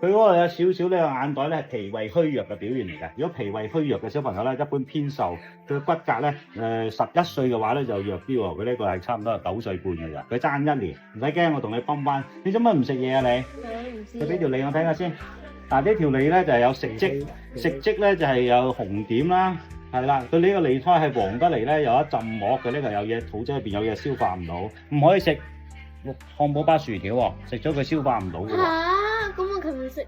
佢嗰個有少少呢個眼袋咧係脾胃虛弱嘅表現嚟嘅。如果脾胃虛弱嘅小朋友咧，一般偏瘦，佢骨骼咧11歲嘅話咧就弱啲喎。佢呢個係差唔多係9歲半嘅咋，佢爭1年，唔使驚，我同你泵翻。你做乜唔食嘢啊你？佢俾條脷我睇下先。嗱呢條脷咧就係有食跡，食跡咧就係有紅點啦，係啦。佢呢個脷苔係黃得嚟咧，有一浸膜嘅，呢個有嘢肚仔入邊有嘢消化唔到，唔可以食漢堡包薯條喎，食咗佢消化唔到嘅喎。咁我琴日食，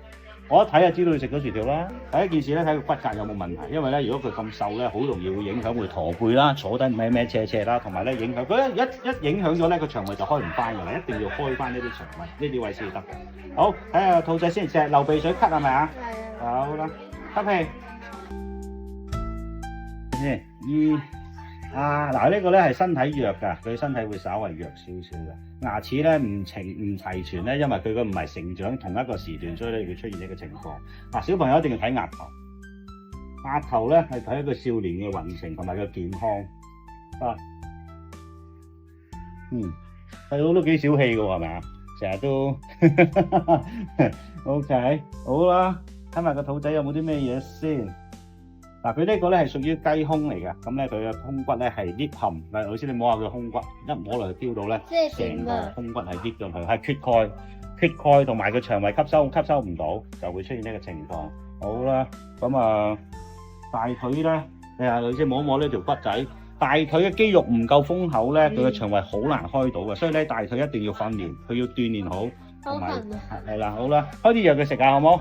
我一睇就知道你食咗薯條啦。第一件事咧，睇佢骨骼有冇問題，因為咧如果佢咁瘦咧，好容易會影響會駝背啦、坐低歪歪斜斜啦，同埋咧影響佢一影響咗咧，個腸胃就開唔翻㗎啦，一定要開翻呢啲腸胃呢啲位先得嘅。好，睇下兔仔先，成日流鼻水咳係咪啊？係啊。好啦，吸氣。先嗱呢個咧係身體弱㗎，佢身體會稍為弱少少嘅。牙齒咧唔齊全咧，因為佢唔係成長同一個時段，所以咧會出現呢個情況。小朋友一定要睇額頭，額頭咧係睇一個少年嘅運程同埋個健康。細佬都幾小氣㗎喎，係咪啊？成日都OK， 好啦，睇埋個肚仔有冇啲咩嘢先。佢呢個咧係屬於雞胸嚟嘅，咁咧佢嘅胸骨咧係凹陷。老師你摸下佢胸骨，一摸落去 feel 到咧，成個胸骨係凹咗佢，係缺鈣同埋個腸胃吸收唔到，就會出現呢個情況。好啦，咁大腿咧，老師摸一摸呢條骨仔，大腿嘅肌肉唔夠豐厚咧，佢嘅腸胃好難開到嘅，所以咧大腿一定要訓練，佢要鍛鍊好，同埋係啦，好啦，開啲藥佢食下好冇？